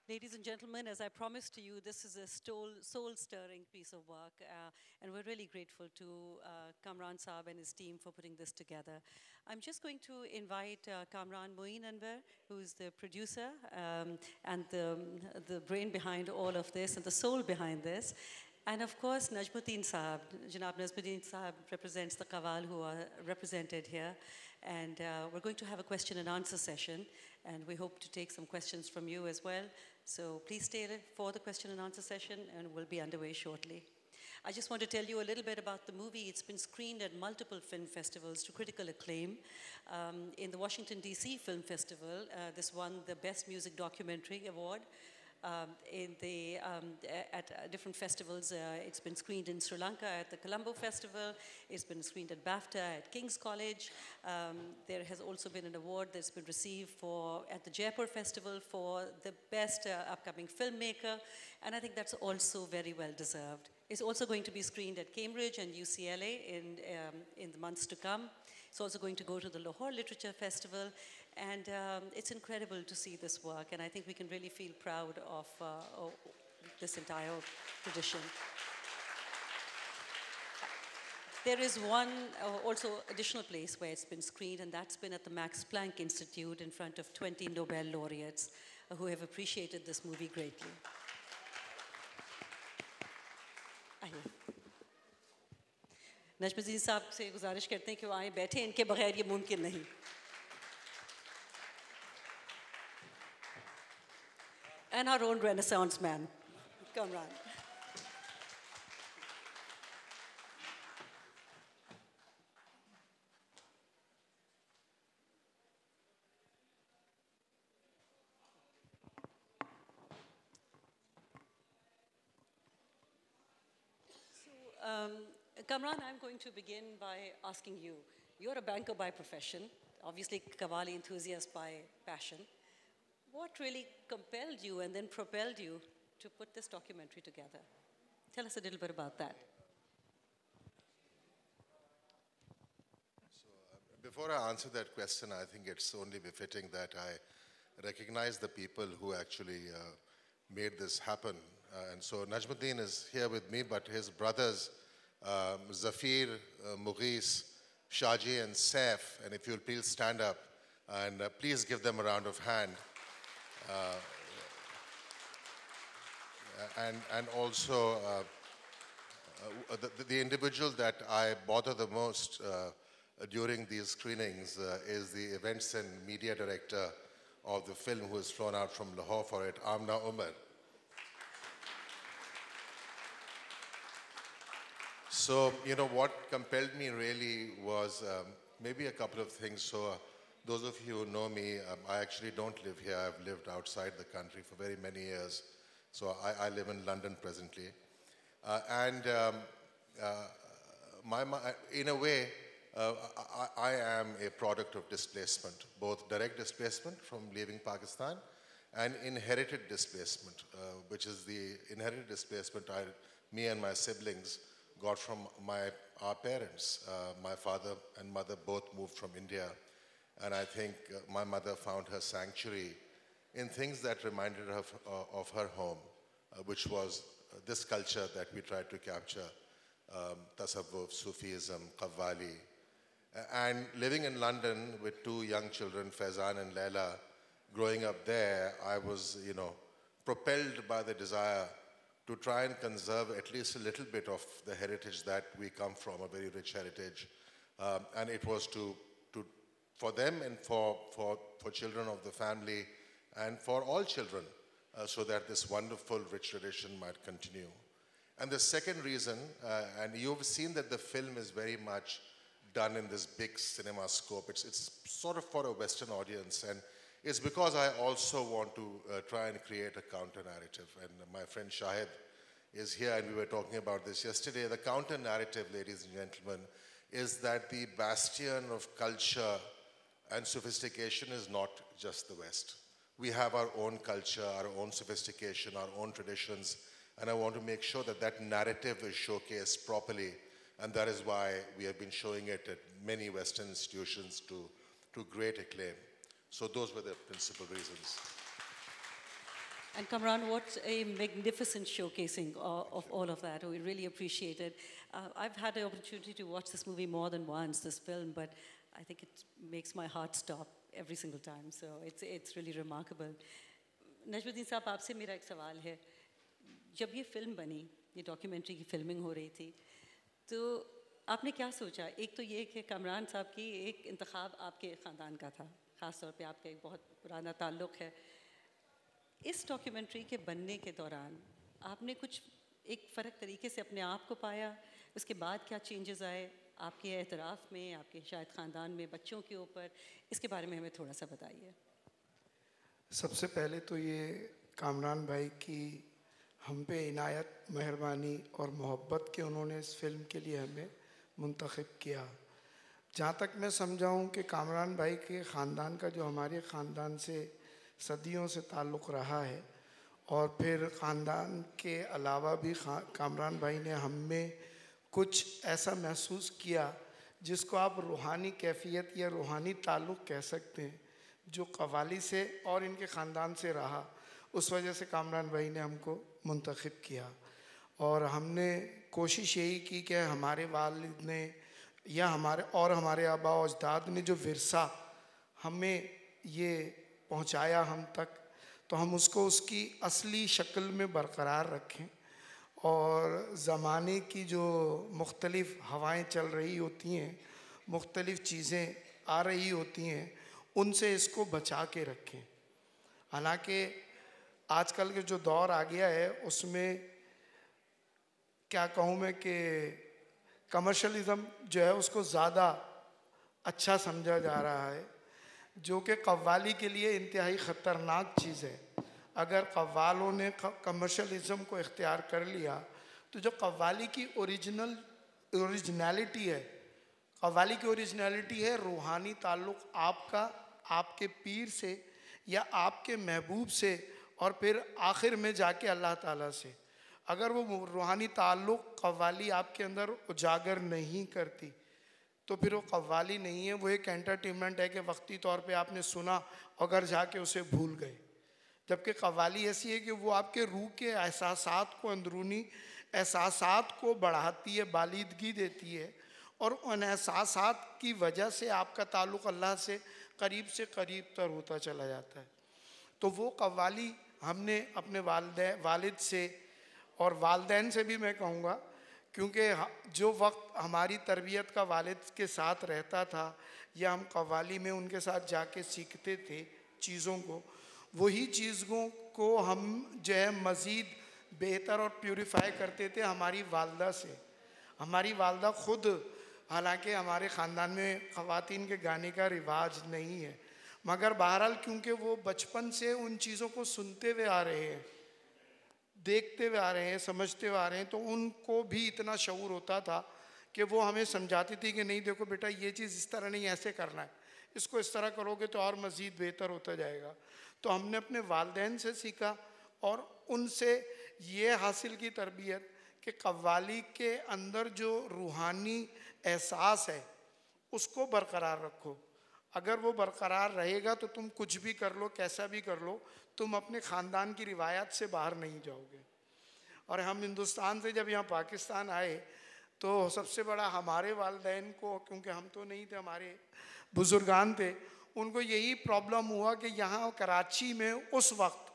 Ladies and gentlemen, as I promised to you, this is a soul-stirring piece of work, and we're really grateful to Kamran Saab and his team for putting this together. I'm just going to invite Kamran Moin Anwar, who's the producer and the brain behind all of this and the soul behind this. And of course, Najmuddin Saab, Janab Najmuddin Saab represents the Qawwal who are represented here. And we're going to have a question and answer session, and we hope to take some questions from you as well. So please stay for the question and answer session, and we'll be underway shortly. I just want to tell you a little bit about the movie. It's been screened at multiple film festivals to critical acclaim. In the Washington, D.C. Film Festival, this won the Best Music Documentary Award. At different festivals, it's been screened in Sri Lanka at the Colombo Festival. It's been screened at BAFTA at King's College. There has also been an award that's been received at the Jaipur Festival for the best upcoming filmmaker, and I think that's also very well deserved. It's also going to be screened at Cambridge and UCLA in the months to come. It's also going to go to the Lahore Literature Festival. And it's incredible to see this work, and I think we can really feel proud of this entire tradition. There is one also additional place where it's been screened, and that's been at the Max Planck Institute in front of 20 Nobel laureates who have appreciated this movie greatly. Najmuddin साहब से गुजारिश करते हैं कि वो आए बैठे, इनके बगैर ये मुमकिन नहीं. And our own Renaissance man, Kamran. Kamran, I'm going to begin by asking you. You're a banker by profession, obviously Qawwali enthusiast by passion. What really compelled you and then propelled you to put this documentary together? Tell us a little bit about that. So, before I answer that question, I think it's only befitting that I recognize the people who actually made this happen. And so Najmuddin is here with me, but his brothers, Zafir, Mughis, Shaji, and Saif, and if you'll please stand up and please give them a round of hand. And also the individual that I bother the most during these screenings is the events and media director of the film who has flown out from Lahore for it, Amna Umar. So, you know, what compelled me really was maybe a couple of things. So, those of you who know me, I actually don't live here. I've lived outside the country for very many years. So I live in London presently. In a way, I am a product of displacement, both direct displacement from leaving Pakistan and inherited displacement, which is the inherited displacement me and my siblings got from our parents. My father and mother both moved from India. And I think my mother found her sanctuary in things that reminded her of her home, which was this culture that we tried to capture, tasawwuf, Sufism, Qawwali. And living in London with two young children, Faizan and Laila, growing up there, I was, you know, propelled by the desire to try and conserve at least a little bit of the heritage that we come from, a very rich heritage. And it was for them and for children of the family and for all children, so that this wonderful, rich tradition might continue. And the second reason, and you've seen that the film is very much done in this big cinema scope. It's sort of for a Western audience, and it's because I also want to try and create a counter-narrative. And my friend Shahid is here, and we were talking about this yesterday. The counter-narrative, ladies and gentlemen, is that the bastion of culture and sophistication is not just the West. We have our own culture, our own sophistication, our own traditions, and I want to make sure that that narrative is showcased properly, and that is why we have been showing it at many Western institutions to great acclaim. So those were the principal reasons. And Kamran, what a magnificent showcasing of all of that. We really appreciate it. I've had the opportunity to watch this movie more than once, this film, but I think it makes my heart stop every single time. So it's really remarkable. Najmuddin साहब, आपसे मेरा एक सवाल है. जब ये film बनी, ये डॉक्यूमेंट्री की फिल्मिंग हो रही थी, तो आपने क्या सोचा? एक तो ये कि कमरान साहब की एक इंतखाब आपके ख़ानदान का था, ख़ास तौर पे आपका एक बहुत पुराना ताल्लुक़ है. इस डॉक्यूमेंट्री के बनने के दौरान आपने कुछ एक फ़र्क तरीके से अपने आप को पाया? उसके बाद क्या चेंजेस आए आपके एतराफ़ में, आपके शायद ख़ानदान में, बच्चों के ऊपर? इसके बारे में हमें थोड़ा सा बताइए. सबसे पहले तो ये कामरान भाई की हम पे इनायत, मेहरबानी और मोहब्बत के उन्होंने इस फिल्म के लिए हमें मुंतखब किया. जहाँ तक मैं समझाऊँ कि कामरान भाई के ख़ानदान का जो हमारे ख़ानदान से सदियों से ताल्लुक़ रहा है, और फिर ख़ानदान के अलावा भी कामरान भाई ने हम में कुछ ऐसा महसूस किया जिसको आप रूहानी कैफियत या रूहानी ताल्लुक़ कह सकते हैं, जो क़व्वाली से और इनके ख़ानदान से रहा. उस वजह से कामरान भाई ने हमको मुंतखब किया, और हमने कोशिश यही की कि हमारे वालिद ने या हमारे आबा और अजदाद ने जो विरसा हमें ये पहुंचाया हम तक, तो हम उसको उसकी असली शक्ल में बरकरार रखें. और ज़माने की जो मुख्तलिफ़ हवाएं चल रही होती हैं, मुख्तलिफ़ चीज़ें आ रही होती हैं, उनसे इसको बचा के रखें. हालांकि आजकल के जो दौर आ गया है उसमें क्या कहूँ मैं कि कमर्शलिज़म जो है उसको ज़्यादा अच्छा समझा जा रहा है, जो कि कव्वाली के लिए इंतहाई ख़तरनाक चीज़ है. अगर कव्वालों ने कमर्शलिज़म को इख्तियार कर लिया तो जो कव्वाली की ओरिजिनलिटी है, कव्वाली की ओरिजिनलिटी है रूहानी ताल्लुक़ आपका आपके पीर से या आपके महबूब से, और फिर आखिर में जाके अल्लाह ताला से. अगर वो रूहानी ताल्लुक़ कव्वाली आपके अंदर उजागर नहीं करती तो फिर वो कव्वाली नहीं है, वो एक एंटरटेनमेंट है कि वक्ती तौर पे आपने सुना और घर जाके उसे भूल गए. जबकि कव्वाली ऐसी है कि वो आपके रूह के एहसासात को, अंदरूनी एहसासात को बढ़ाती है, बालिदगी देती है, और उन एहसासात की वजह से आपका ताल्लुक़ अल्लाह से करीब तर होता चला जाता है. तो वो कव्वाली हमने अपने वालिद से और वालिदैन से भी मैं कहूँगा, क्योंकि जो वक्त हमारी तरबियत का वालिद के साथ रहता था या हम कव्वाली में उनके साथ जाके सीखते थे चीज़ों को, वही चीज़ों को हम जो है मज़ीद बेहतर और प्यूरिफाई करते थे हमारी वालदा से. हमारी वालदा ख़ुद, हालांकि हमारे ख़ानदान में ख़वातीन के गाने का रिवाज नहीं है, मगर बहरहाल क्योंकि वो बचपन से उन चीज़ों को सुनते हुए आ रहे हैं, देखते हुए आ रहे हैं, समझते हुए आ रहे हैं, तो उनको भी इतना शऊर होता था कि वो हमें समझाती थी कि नहीं देखो बेटा, ये चीज़ इस तरह नहीं, ऐसे करना है, इसको इस तरह करोगे तो और मज़ीद बेहतर होता जाएगा. तो हमने अपने वालिदैन से सीखा और उनसे ये हासिल की तरबियत कि कव्वाली के अंदर जो रूहानी एहसास है उसको बरकरार रखो. अगर वो बरकरार रहेगा तो तुम कुछ भी कर लो, कैसा भी कर लो, तुम अपने ख़ानदान की रिवायत से बाहर नहीं जाओगे. और हम हिंदुस्तान से जब यहाँ पाकिस्तान आए तो सबसे बड़ा हमारे वालिदैन को, क्योंकि हम तो नहीं थे, हमारे बुज़ुर्गान थे, उनको यही प्रॉब्लम हुआ कि यहाँ कराची में उस वक्त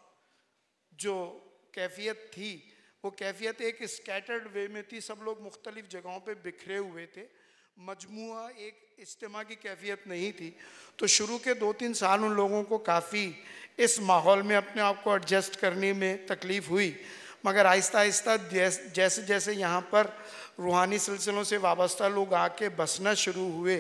जो कैफियत थी वो कैफियत एक स्कैटर्ड वे में थी. सब लोग मुख्तलिफ़ जगहों पे बिखरे हुए थे, मजमुआ एक इज्तिमा की कैफियत नहीं थी. तो शुरू के 2-3 साल उन लोगों को काफ़ी इस माहौल में अपने आप को एडजस्ट करने में तकलीफ़ हुई, मगर आहिस्ता आहिस्ता जैसे जैसे यहाँ पर रूहानी सिलसिलों से वाबस्ता लोग आके बसना शुरू हुए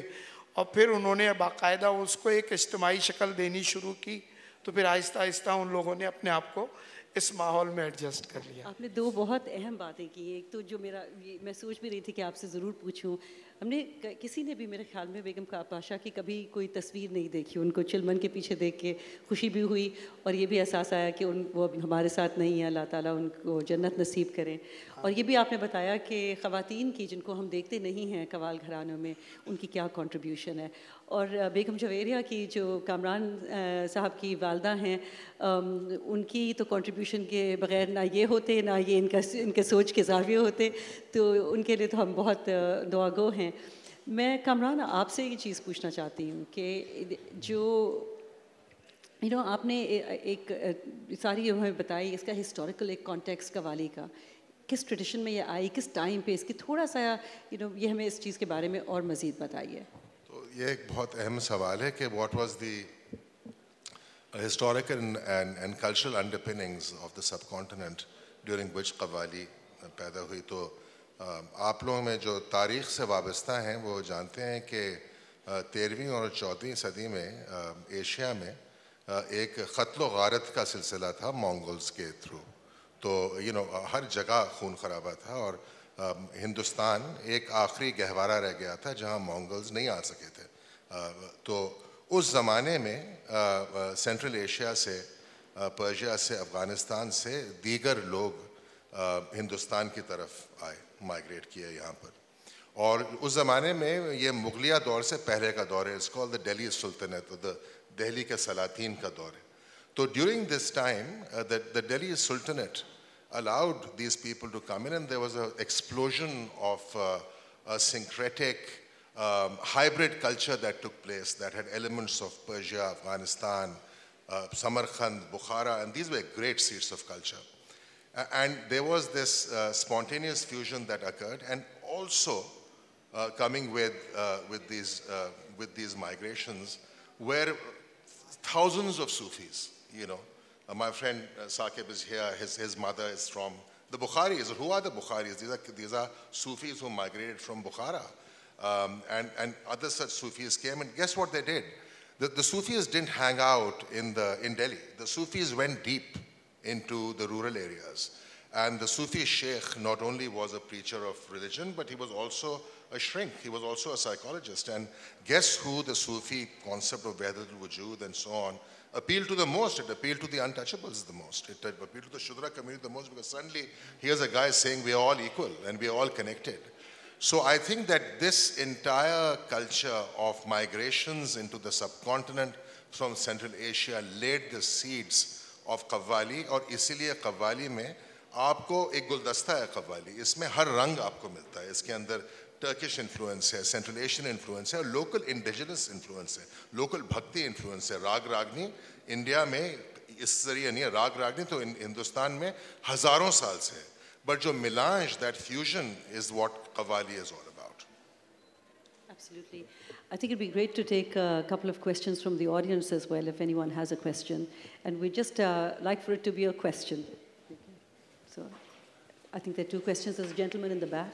और फिर उन्होंने बाकायदा उसको एक इज्तिमाई शक्ल देनी शुरू की, तो फिर आहिस्ता आहिस्ता उन लोगों ने अपने आप को इस माहौल में एडजस्ट कर लिया। आपने दो बहुत अहम बातें की। एक तो जो मैं सोच भी रही थी कि आपसे ज़रूर पूछूं, हमने किसी ने भी मेरे ख्याल में बेगम का पाशा की कभी कोई तस्वीर नहीं देखी, उनको चिलमन के पीछे देख के खुशी भी हुई और ये भी एहसास आया कि वो अब हमारे साथ नहीं है, अल्लाह ताला उनको जन्नत नसीब करें। और ये भी आपने बताया कि ख़वातीन की जिनको हम देखते नहीं हैं कवाल घरानों में, उनकी क्या कंट्रीब्यूशन है। और बेगम जवेरिया की जो कामरान साहब की वालदा हैं, उनकी तो कंट्रीब्यूशन के बग़ैर ना ये होते ना ये इनके सोच के ज़ाविये होते, तो उनके लिए तो हम बहुत दुआगो हैं। मैं कामरान आपसे ये चीज़ पूछना चाहती हूँ कि जो आपने एक सारी हमें बताई, इसका हिस्टोरिकल एक कॉन्टेक्स्ट कव्वाली का, किस ट्रेडिशन में ये आई, किस टाइम पे, इसकी थोड़ा सा ये हमें इस चीज़ के बारे में और मज़ीद बताइए। तो ये एक बहुत अहम सवाल है कि what was the historical and cultural underpinnings of the subcontinent during which qawwali पैदा हुई। तो आप लोगों में जो तारीख़ से वाबस्ता हैं वो जानते हैं कि 13वीं और 14वीं सदी में एशिया में एक क़त्ल व गारत का सिलसिला था मंगोल्स के थ्रू। तो हर जगह खून खराबा था और हिंदुस्तान एक आखिरी गहवारा रह गया था जहाँ मंगोल्स नहीं आ सके थे। तो उस ज़माने में सेंट्रल एशिया से, पर्शिया से, अफ़गानिस्तान से दीगर लोग हिंदुस्तान की तरफ आए, माइग्रेट किए यहाँ पर। और उस ज़माने में ये मुग़लिया दौर से पहले का दौर है, it's called the Delhi सुल्तनत, Delhi के सलातीन का दौर है। तो during this time the Delhi सुल्तनत allowed these people to come in, and there was an explosion of a syncretic hybrid culture that took place that had elements of Persia, Afghanistan, Samarkand, Bukhara, and these were great seats of culture. And there was this spontaneous fusion that occurred, and also coming with these migrations were thousands of Sufis. My friend Saqib is here. His mother is from the Bukharis. Who are the Bukharis? These are Sufis who migrated from Bukhara. And other such Sufis came, and guess what they did? The Sufis didn't hang out in Delhi. The Sufis went deep into the rural areas. And the Sufi sheikh not only was a preacher of religion, but he was also a shrink. He was also a psychologist. And guess who the Sufi concept of Wahdatul Wujud and so on appealed to the most? It appealed to the untouchables the most. It appealed to the Shudra community the most, because suddenly here's a guy saying we are all equal and we are all connected. So I think that this entire culture of migrations into the subcontinent from Central Asia laid the seeds of Qawwali, और इसीलिए Qawwali में आपको एक गुलदस्ता है Qawwali, इसमें हर रंग आपको मिलता है। इसके अंदर टर्किश इन्फ्लुएंस है, सेंट्रल एशियन इन्फ्लुएंस है, और लोकल इंडिजिनस इन्फ्लुएंस है, लोकल भक्ति इन्फ्लुएंस है। राग रागनी इंडिया में इस जरिए नहीं है, राग रागनी तो हिंदुस्तान में हज़ारों साल से है, बट जो melange, that fusion is what Qawwali is all about. Absolutely. I think it'd be great to take a couple of questions from the audience as well, if anyone has a question. And we just like for it to be a question. So I think there are two questions. There's a gentleman in the back.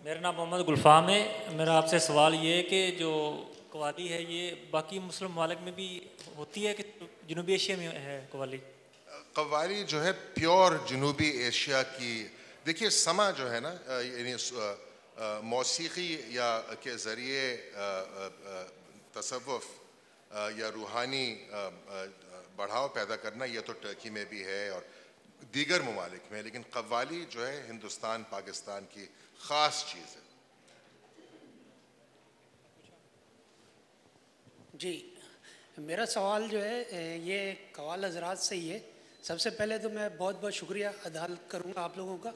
मेरा नाम मोहम्मद गुलफाम है। मेरा आपसे सवाल ये है कि जो कव्वाली है ये बाकी मुस्लिम ममालिक में भी होती है कि जनूबी एशिया में है कव्वाली? कव्वाली जो है प्योर जनूबी एशिया की, देखिए समा जो है ना, यानी मौसीकी या के ज़रिए तसव्वुफ़ या रूहानी बढ़ाव पैदा करना, ये तो टर्की में भी है और दीगर ममालिक में, लेकिन कव्वाली जो है हिंदुस्तान पाकिस्तान की ख़ास चीज़ है। जी, मेरा सवाल जो है ये कव्वाल हज़रात से ही है। सबसे पहले तो मैं बहुत बहुत शुक्रिया अदा करूँगा आप लोगों का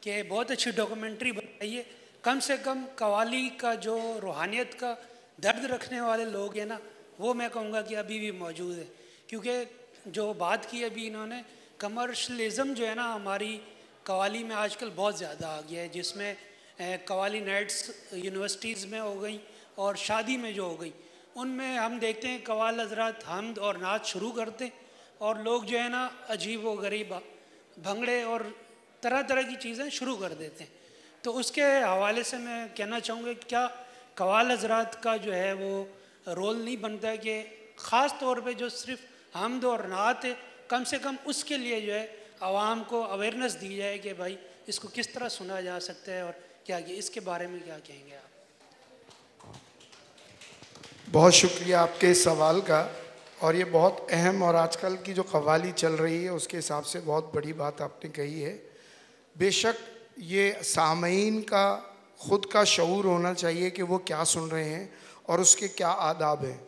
कि बहुत अच्छी डॉक्यूमेंट्री बनाई है। कम से कम कव्वाली का जो रूहानियत का दर्द रखने वाले लोग हैं ना, वो मैं कहूँगा कि अभी भी मौजूद है। क्योंकि जो बात की अभी इन्होंने, कमर्शलिज़म जो है ना हमारी कव्वाली में आजकल बहुत ज़्यादा आ गया है, जिसमें कव्वाली नाइट्स यूनिवर्सिटीज़ में हो गई और शादी में जो हो गई, उनमें हम देखते हैं कव्वाल हज़रात हमद और नाच शुरू करते हैं और लोग जो है ना अजीब व गरीब भंगड़े और तरह तरह की चीज़ें शुरू कर देते हैं। तो उसके हवाले से मैं कहना चाहूँगा कि क्या कव्वाल हज़रात का जो है वो रोल नहीं बनता है कि ख़ास तौर पे जो सिर्फ हमद और नात है, कम से कम उसके लिए जो है आवाम को अवेयरनेस दी जाए कि भाई इसको किस तरह सुना जा सकता है और क्या, इसके बारे में क्या कहेंगे आप? बहुत शुक्रिया आपके इस सवाल का, और ये बहुत अहम और आजकल की जो कव्वाली चल रही है उसके हिसाब से बहुत बड़ी बात आपने कही है। बेशक ये सामईन का ख़ुद का शऊर होना चाहिए कि वो क्या सुन रहे हैं और उसके क्या आदाब हैं,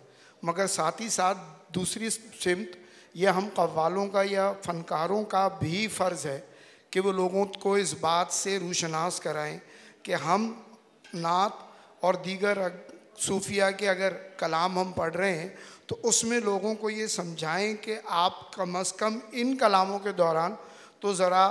मगर साथ ही साथ दूसरी सिमत यह हम कव्वालों का या फ़नकारों का भी फ़र्ज़ है कि वो लोगों को इस बात से रूशनास कराएं कि हम नात और दीगर सूफिया के अगर कलाम हम पढ़ रहे हैं तो उसमें लोगों को ये समझाएं कि आप कम अज़ कम इन कलामों के दौरान तो ज़रा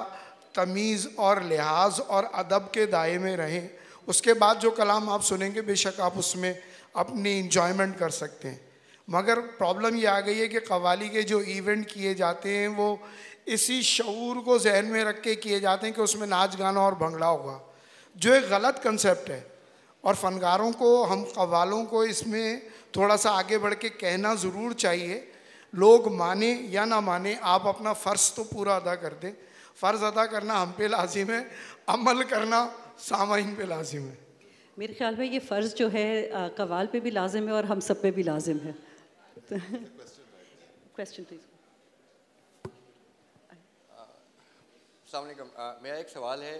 तमीज़ और लिहाज और अदब के दायरे में रहें। उसके बाद जो कलाम आप सुनेंगे बेशक आप उसमें अपनी इंजॉयमेंट कर सकते हैं, मगर प्रॉब्लम ये आ गई है कि कव्वाली के जो इवेंट किए जाते हैं वो इसी शऊर को जहन में रख के किए जाते हैं कि उसमें नाच गाना और भंगड़ा होगा, जो एक गलत कंसेप्ट है। और फ़नकारों को, हम कव्वालों को इसमें थोड़ा सा आगे बढ़ के कहना ज़रूर चाहिए। लोग माने या ना माने, आप अपना फ़र्ज़ तो पूरा अदा कर दें। फ़र्ज़ अदा करना हम पे लाजिम है, अमल करना सामाइन पे लाजिम है। मेरे ख्याल में ये फ़र्ज़ जो है कव्वाल पे भी लाजिम है और हम सब पे भी लाजिम है। Question please. अस्सलाम वालेकुम। मेरा एक सवाल है,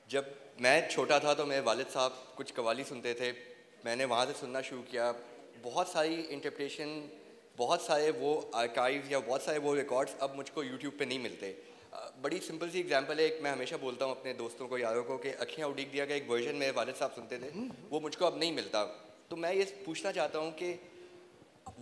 जब मैं छोटा था तो मेरे वालिद साहब कुछ कव्वाली सुनते थे, मैंने वहाँ से सुनना शुरू किया। बहुत सारी इंटरप्रिटेशन, बहुत सारे वो आर्काइव या बहुत सारे वो रिकॉर्ड्स अब मुझको यूट्यूब पे नहीं मिलते। बड़ी सिंपल सी एग्जांपल है, एक मैं हमेशा बोलता हूँ अपने दोस्तों को, यारों को, कि अखियाँ उड़ीक दिया का एक वर्जन मेरे वालिद साहब सुनते थे, वो मुझको अब नहीं मिलता। तो मैं ये पूछना चाहता हूँ कि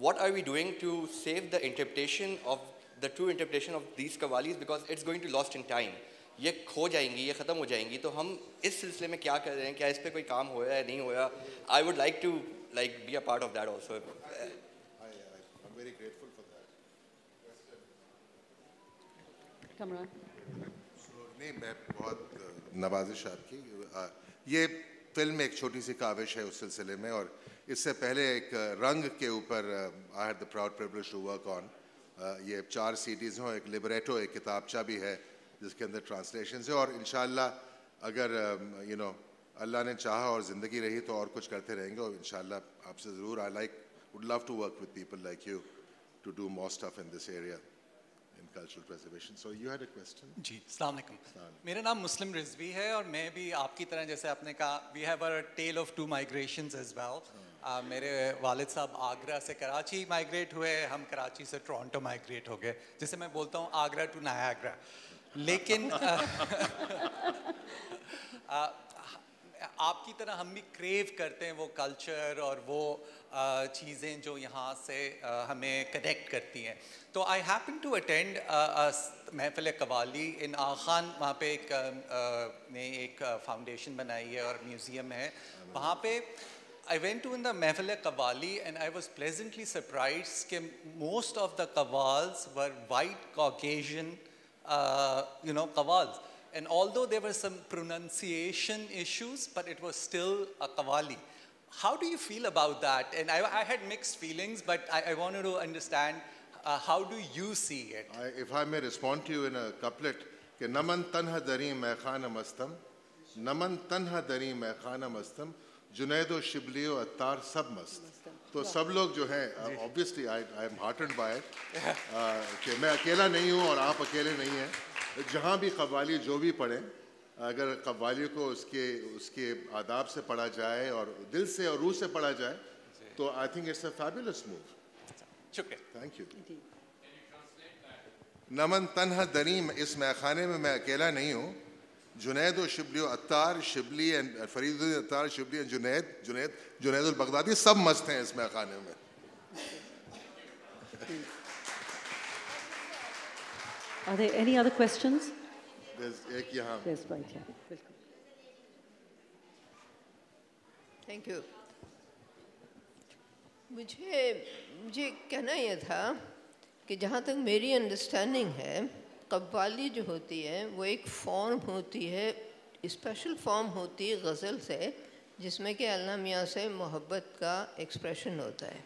what are we doing to save the interpretation of the true interpretation of these qawwalis, because it's going to lost in time. ये खो जाएंगी, ये ख़त्म हो जाएंगी। तो हम इस सिलसिले में क्या कर रहे हैं, क्या इस पे कोई काम हो रहा है, नहीं हो रहा? I would like to be a part of that also. I'm very grateful for that. Kamran. नहीं, मैं बहुत नवाजिश आपकी। ये फिल्म एक छोटी सी काविश है उस सिलसिले में, और इससे पहले एक रंग के ऊपर I had the proud privilege to work on. ये 4 CDs हैं, एक लिबरेटो, एक किताबचा भी है जिसके अंदर ट्रांसलेशंस है, और इंशाल्लाह अगर अल्लाह ने चाहा और ज़िंदगी रही तो और कुछ करते रहेंगे, और इंशाल्लाह आपसे ज़रूर would love to work with people like you to do more stuff in this area in cultural preservation. So you had a question? जी, अस्सलाम वालेकुम। मेरा नाम मुस्लिम रिजवी है और मैं भी आपकी तरह, जैसे आपने कहा, we have a tale of 2 migrations as well. मेरे वालिद साहब आगरा से कराची माइग्रेट हुए, हम कराची से टोरंटो माइग्रेट हो गए, जिसे मैं बोलता हूँ आगरा टू नायाग्रा। लेकिन आपकी तरह हम भी क्रेव करते हैं वो कल्चर और वो चीज़ें जो यहाँ से हमें कनेक्ट करती हैं। तो आई हैपन टू अटेंड महफिल कव्वाली इन आखान, वहाँ पे एक फाउंडेशन बनाई है और म्यूज़ियम है वहाँ पे। I went to in the महफिल qawwali and I was pleasantly surprised कि most of the qawwals were white Caucasian qawwals, and although there were some pronunciation issues, but it was still a qawwali. How do you feel about that? And I had mixed feelings, but I wanted to understand how do you see it? If I may respond to you in a couplet, कि नमन तन्हा दरी मैं खाना मस्तम, नमन तन्हा दरी मैं खाना मस्तम, जुनैद व शिबली व अत्तार सब मस्त। तो सब लोग जो हैं, obviously I am heartened by it, कि मैं अकेला नहीं हूँ और आप अकेले नहीं हैं। जहाँ भी कव्वाली जो भी पढ़ें, अगर कव्वाली को उसके आदाब से पढ़ा जाए और दिल से और रूह से पढ़ा जाए, तो I think it's a fabulous move. शुक्रिया। Thank you. नमन तन्हा दरी, इस मैखाने में मैं अकेला नहीं हूँ। जुनैद और Shibli, Attar Shibli and Farid Attar Shibli and Junaid ul Baghdadi सब मस्त हैं इस मैखाने में। Are there any other questions? एक यहाँ। Yes, right here. Welcome. Thank you. मुझे कहना यह था कि जहाँ तक मेरी अंडरस्टैंडिंग है कव्वाली जो होती है वो एक फॉर्म होती है, स्पेशल फॉर्म होती है गज़ल से, जिसमें कि अल्लाह मियाँ से मोहब्बत का एक्सप्रेशन होता है।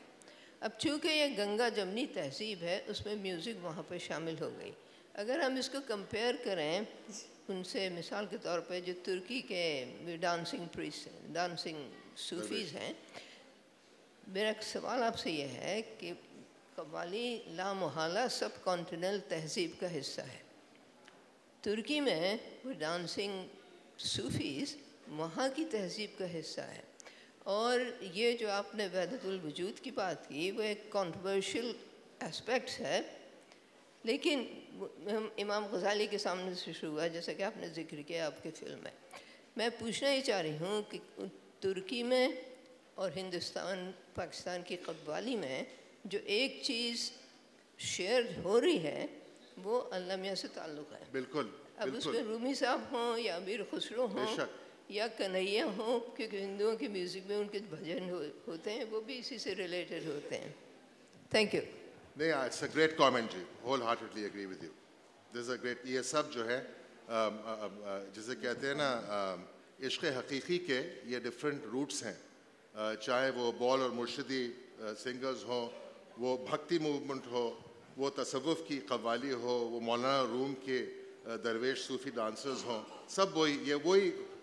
अब चूँकि ये गंगा जमनी तहज़ीब है, उसमें म्यूज़िक वहाँ पे शामिल हो गई। अगर हम इसको कंपेयर करें उनसे, मिसाल के तौर पे जो तुर्की के डांसिंग प्रीस्ट हैं, डांसिंग सूफीज़ हैं, मेरा सवाल आपसे ये है कि कव्वाली लामोहला सब कॉन्टिनेंटल तहज़ीब का हिस्सा है। तुर्की में वो डांसिंग सूफीज़ वहाँ की तहज़ीब का हिस्सा है। और ये जो आपने वहदतुल वजूद की बात की, वो एक कंट्रोवर्शियल एस्पेक्ट्स है, लेकिन हम इमाम गज़ाली के सामने से शुरू हुआ, जैसा कि आपने ज़िक्र किया आपके फिल्म में। मैं पूछना ये चाह रही हूँ कि तुर्की में और हिंदुस्तान पाकिस्तान की कव्वाली में जो एक चीज़ शेयर हो रही है वो अल्लाह मियाँ से ताल्लुक़ है। बिल्कुल। अब उसमें रूमी साहब हों या अमीर खुसरो हों या कन्हैया हों, क्योंकि हिंदुओं के म्यूज़िक में उनके भजन होते हैं, वो भी इसी से रिलेटेड होते हैं। Thank you. नहीं, it's a great commentary, wholeheartedly agree with you. This is a great, ये सब जो है जिसे कहते हैं ना इश्क़ हकीकी के ये डिफरेंट रूट्स हैं, चाहे वो बॉल और मुर्शिदी सिंगर्स हों, वो भक्ति मूवमेंट हो, वो तसव्वुफ़ की कव्वाली हो, वो मौलाना रूम के दरवेश सूफ़ी डांसर्स हों, सब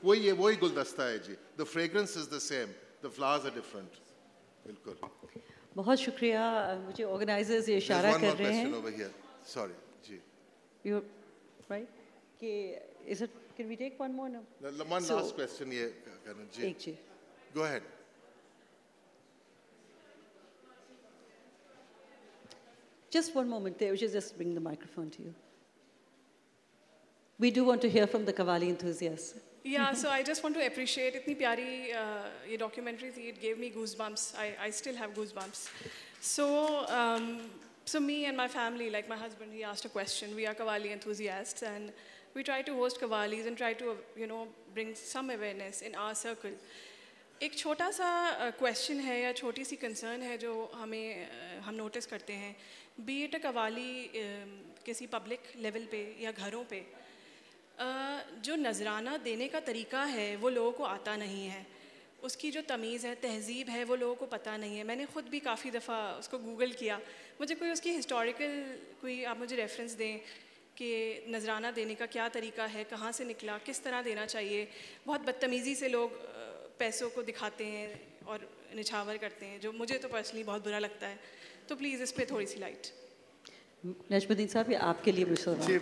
वही गुलदस्ता है जी। The fragrance is the same, the flowers are different. बिल्कुल। बहुत शुक्रिया। मुझे ऑर्गेनाइजर्स ये इशारा कर रहे हैं, सॉरी जी, यू राइट, कि is it, can we take one more? One last question ये करना जी, एक जी, go ahead. just one moment there, we should just bring the microphone to you. We do want to hear from the Qawwali enthusiasts. Yeah, so I just want to appreciate itni pyari ye documentary thi, it gave me goosebumps. I still have goosebumps. So me and my family, like my husband, he asked a question. We are Qawwali enthusiasts and we try to host Qawwalis and try to, bring some awareness in our circle. एक छोटा सा question है या छोटी सी concern है जो हम notice करते हैं, बी इट अ कव्वाली किसी पब्लिक लेवल पे या घरों पे, जो नजराना देने का तरीका है वो लोगों को आता नहीं है, उसकी जो तमीज़ है, तहज़ीब है, वो लोगों को पता नहीं है। मैंने ख़ुद भी काफ़ी दफ़ा उसको गूगल किया, मुझे कोई उसकी हिस्टोरिकल कोई आप मुझे रेफरेंस दें कि नजराना देने का क्या तरीका है, कहाँ से निकला, किस तरह देना चाहिए। बहुत बदतमीज़ी से लोग पैसों को दिखाते हैं और निछावर करते हैं, जो मुझे तो पर्सनली बहुत बुरा लगता है। तो प्लीज़ इस पे थोड़ी सी लाइट। नजमुद्दीन साहब, ये आपके लिए जी,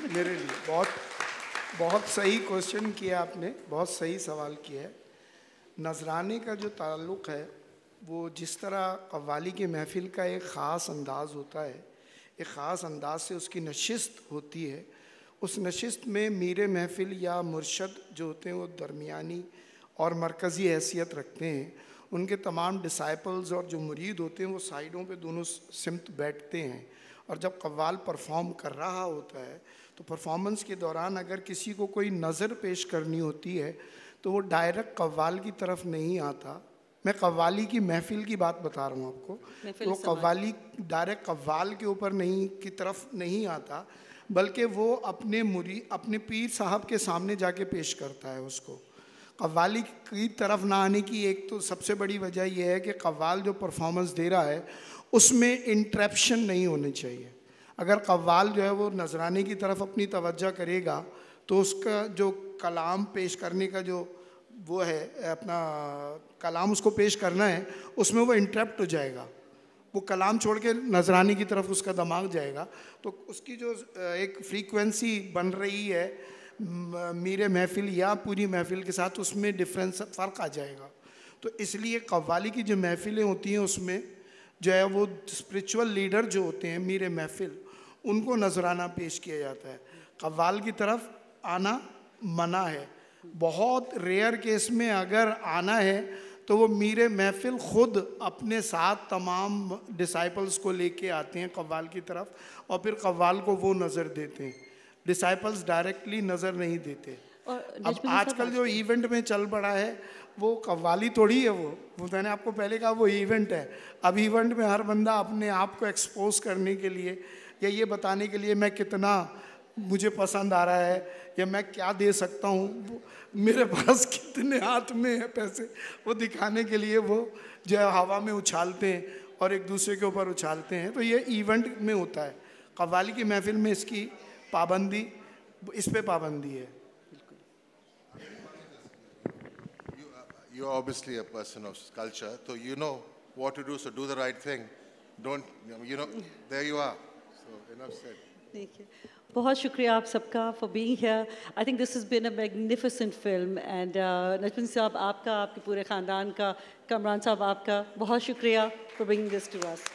मेरे लिए बहुत सही क्वेश्चन किया आपने, बहुत सही सवाल किया है। नजराने का जो ताल्लुक़ है वो जिस तरह कव्वाली की महफ़िल का एक ख़ास अंदाज़ होता है, एक ख़ास अंदाज से उसकी नशिस्त होती है, उस नशिस्त में मीर महफ़िल या मुर्शद जो होते हैं वो दरमियानी और मरकज़ी हैसियत रखते हैं। उनके तमाम डिसाइपल्स और जो मुरीद होते हैं वो साइडों पे दोनों सिमत बैठते हैं, और जब कव्वाल परफॉर्म कर रहा होता है तो परफॉर्मेंस के दौरान अगर किसी को कोई नज़र पेश करनी होती है तो वो डायरेक्ट कव्वाल की तरफ नहीं आता। मैं कव्वाली की महफ़िल की बात बता रहा हूँ आपको, तो कव्वाली डायरेक्ट कव्वाल के ऊपर की तरफ नहीं आता, बल्कि वो अपने पीर साहब के सामने जाके पेश करता है उसको। कव्वाली की तरफ ना आने की एक तो सबसे बड़ी वजह यह है कि कव्वाल जो परफॉर्मेंस दे रहा है उसमें इंटरप्शन नहीं होनी चाहिए। अगर कव्वाल जो है वो नजराने की तरफ अपनी तवज्जो करेगा तो उसका जो कलाम पेश करने का जो वो है, अपना कलाम उसको पेश करना है, उसमें वो इंटरप्ट हो जाएगा, वो कलाम छोड़ के नजराने की तरफ उसका दिमाग जाएगा। तो उसकी जो एक फ्रीक्वेंसी बन रही है मीरे महफ़िल या पूरी महफ़िल के साथ, उसमें डिफरेंस फ़र्क आ जाएगा। तो इसलिए कव्वाली की जो महफ़िलें होती हैं उसमें जो है वो स्पिरिचुअल लीडर जो होते हैं मीरे महफ़िल, उनको नजराना पेश किया जाता है। कव्वाल की तरफ आना मना है, बहुत रेयर केस में अगर आना है तो वो मीरे महफ़िल ख़ुद अपने साथ तमाम डिसाइपल्स को लेके आते हैं कव्वाल की तरफ, और फिर कव्वाल को वो नज़र देते हैं। डिसाइपल्स डायरेक्टली नज़र नहीं देते। अब आजकल जो इवेंट में चल पड़ा है वो कव्वाली थोड़ी है, वो मैंने आपको पहले कहा वो इवेंट है। अब इवेंट में हर बंदा अपने आप को एक्सपोज करने के लिए या ये बताने के लिए मैं कितना मुझे पसंद आ रहा है या मैं क्या दे सकता हूँ, मेरे पास कितने हाथ में है पैसे, वो दिखाने के लिए वो जो है हवा में उछालते हैं और एक दूसरे के ऊपर उछालते हैं। तो ये इवेंट में होता है। कव्वाली की महफिल में इसकी पाबंदी, इस पे पाबंदी है। You are obviously a person of culture, so you know what to do, so do the right thing. Don't, you know, there you are. So enough said. Thank you. बहुत शुक्रिया आप सबका for being here. I think this has been a magnificent film and Najmuddin साहब आपका, आपके पूरे ख़ानदान का, कमरान साहब आपका बहुत शुक्रिया for bringing this to us.